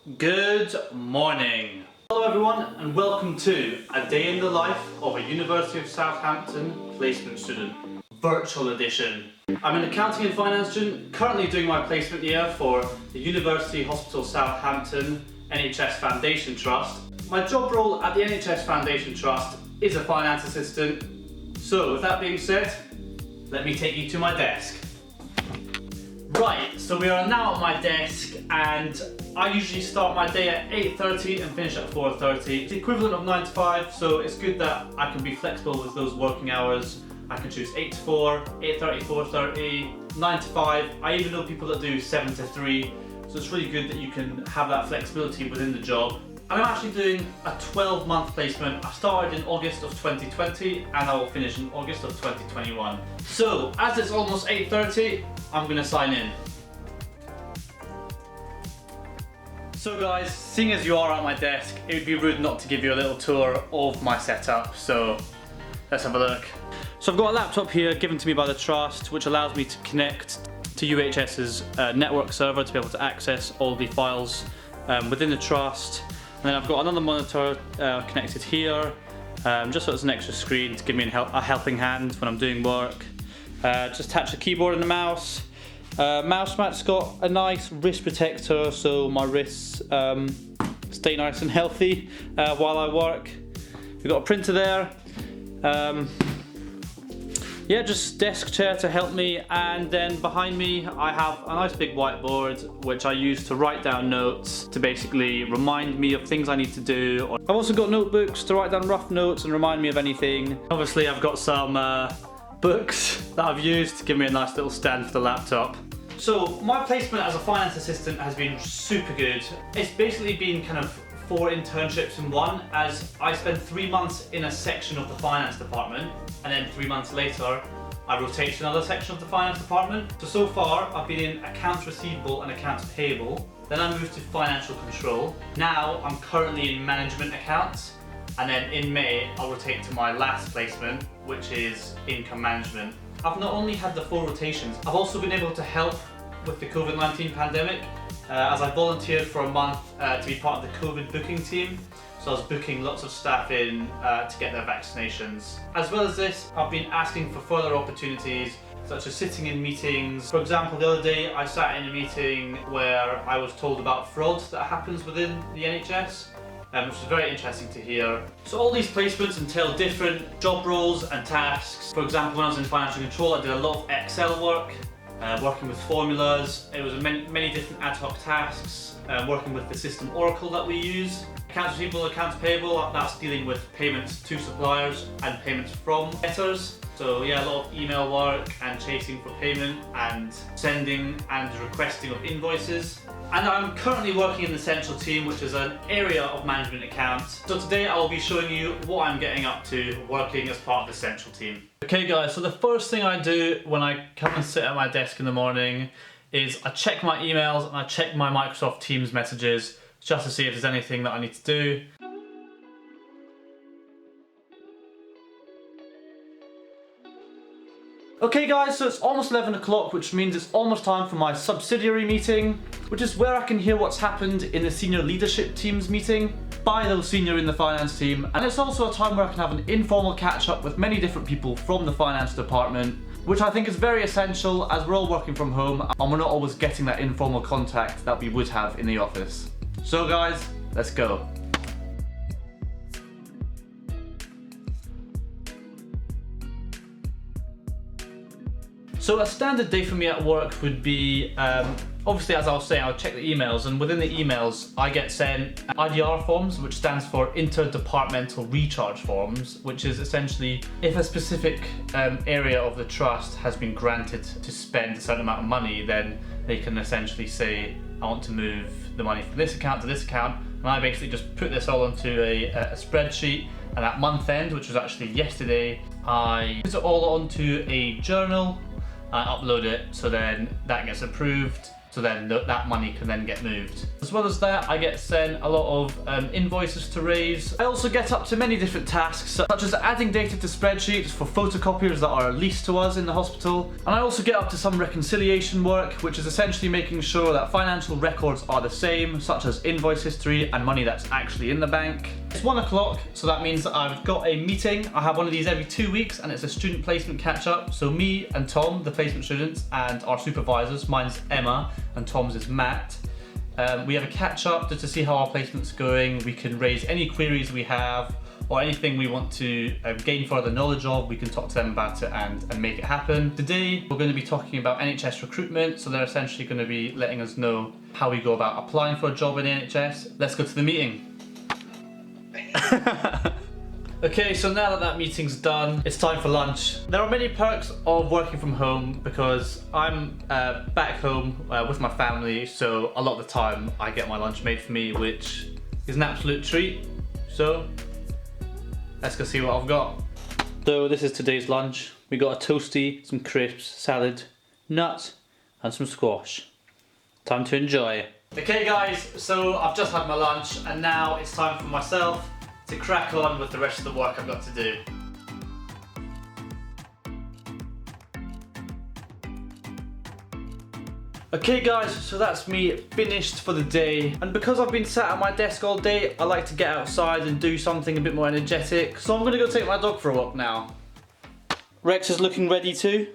Good morning. Hello everyone and welcome to a day in the life of a University of Southampton placement student, virtual edition. I'm an accounting and finance student currently doing my placement year for the University Hospital Southampton NHS Foundation Trust. My job role at the NHS Foundation Trust is a finance assistant. So with that being said, let me take you to my desk. Right, so we are now at my desk and I usually start my day at 8:30 and finish at 4:30. It's the equivalent of 9 to 5, so it's good that I can be flexible with those working hours. I can choose 8 to 4, 8:30, 4:30, 9 to 5. I even know people that do 7 to 3, so it's really good that you can have that flexibility within the job. And I'm actually doing a 12-month placement. I started in August of 2020 and I will finish in August of 2021. So, as it's almost 8:30, I'm gonna sign in. So guys, seeing as you are at my desk, it would be rude not to give you a little tour of my setup, so let's have a look. So I've got a laptop here given to me by the Trust, which allows me to connect to UHS's network server to be able to access all the files within the Trust. And then I've got another monitor connected here, just so it's an extra screen to give me a helping hand when I'm doing work. Just attach the keyboard and the mouse. Mouse mat's got a nice wrist protector so my wrists stay nice and healthy while I work. We've got a printer there. Yeah, just desk chair to help me, and then behind me I have a nice big whiteboard which I use to write down notes to basically remind me of things I need to do. I've also got notebooks to write down rough notes and remind me of anything. Obviously I've got some books that I've used to give me a nice little stand for the laptop. So my placement as a finance assistant has been super good. It's basically been kind of 4 internships in one, as I spent 3 months in a section of the finance department and then 3 months later I rotate to another section of the finance department. So far I've been in accounts receivable and accounts payable, then I moved to financial control. Now I'm currently in management accounts, and then in May I'll rotate to my last placement, which is income management. I've not only had the 4 rotations, I've also been able to help with the COVID-19 pandemic as I volunteered for a month to be part of the COVID booking team. So I was booking lots of staff in to get their vaccinations. As well as this, I've been asking for further opportunities, such as sitting in meetings. For example, the other day I sat in a meeting where I was told about fraud that happens within the NHS. Which was very interesting to hear. So all these placements entail different job roles and tasks. For example, when I was in financial control, I did a lot of Excel work, working with formulas. It was many different ad hoc tasks, working with the system Oracle that we use. Accounts receivable, accounts payable, that's dealing with payments to suppliers and payments from debtors. So yeah, a lot of email work and chasing for payment and sending and requesting of invoices. And I'm currently working in the central team, which is an area of management accounts. So today I will be showing you what I'm getting up to working as part of the central team. Okay guys, so the first thing I do when I come and sit at my desk in the morning is I check my emails and I check my Microsoft Teams messages just to see if there's anything that I need to do. Okay guys, so it's almost 11 o'clock, which means it's almost time for my subsidiary meeting, which is where I can hear what's happened in the senior leadership team's meeting by those senior in the finance team. And it's also a time where I can have an informal catch up with many different people from the finance department, which I think is very essential as we're all working from home and we're not always getting that informal contact that we would have in the office. So guys, let's go. So a standard day for me at work would be, obviously as I was saying, I'll check the emails, and within the emails I get sent IDR forms, which stands for Interdepartmental Recharge Forms, which is essentially if a specific area of the trust has been granted to spend a certain amount of money, then they can essentially say, I want to move the money from this account to this account, and I basically just put this all onto a spreadsheet, and at month end, which was actually yesterday, I put it all onto a journal. I upload it, so then that gets approved. so then that money can then get moved. As well as that, I get sent a lot of invoices to raise. I also get up to many different tasks, such as adding data to spreadsheets for photocopiers that are leased to us in the hospital. And I also get up to some reconciliation work, which is essentially making sure that financial records are the same, such as invoice history and money that's actually in the bank. It's 1 o'clock, so that means that I've got a meeting. I have one of these every 2 weeks, and it's a student placement catch-up. So me and Tom, the placement students, and our supervisors, mine's Emma and Tom's is Matt. We have a catch-up just to see how our placement's going. We can raise any queries we have, or anything we want to gain further knowledge of. We can talk to them about it and make it happen. Today, we're going to be talking about NHS recruitment, so they're essentially going to be letting us know how we go about applying for a job in the NHS. Let's go to the meeting. Okay, so now that that meeting's done, it's time for lunch. There are many perks of working from home because I'm back home with my family, so a lot of the time I get my lunch made for me, which is an absolute treat. So let's go see what I've got. So this is today's lunch. We got a toastie, some crisps, salad, nuts, and some squash. Time to enjoy. Okay guys, so I've just had my lunch and now it's time for myself to crack on with the rest of the work I've got to do. Okay guys, so that's me finished for the day, and because I've been sat at my desk all day, I like to get outside and do something a bit more energetic, so I'm gonna go take my dog for a walk now. Rex is looking ready too.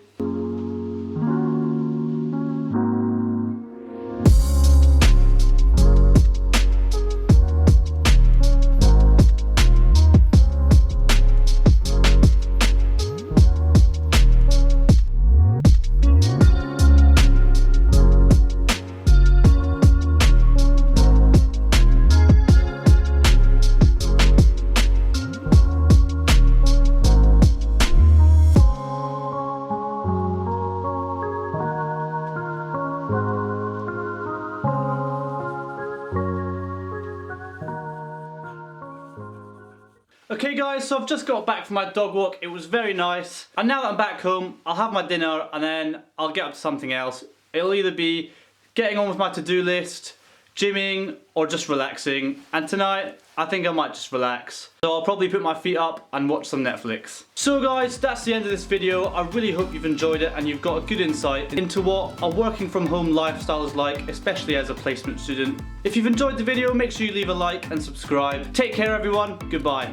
Okay guys, so I've just got back from my dog walk. It was very nice. And now that I'm back home, I'll have my dinner and then I'll get up to something else. It'll either be getting on with my to-do list, gymming, or just relaxing. And tonight, I think I might just relax. So I'll probably put my feet up and watch some Netflix. So guys, that's the end of this video. I really hope you've enjoyed it and you've got a good insight into what a working from home lifestyle is like, especially as a placement student. If you've enjoyed the video, make sure you leave a like and subscribe. Take care everyone, goodbye.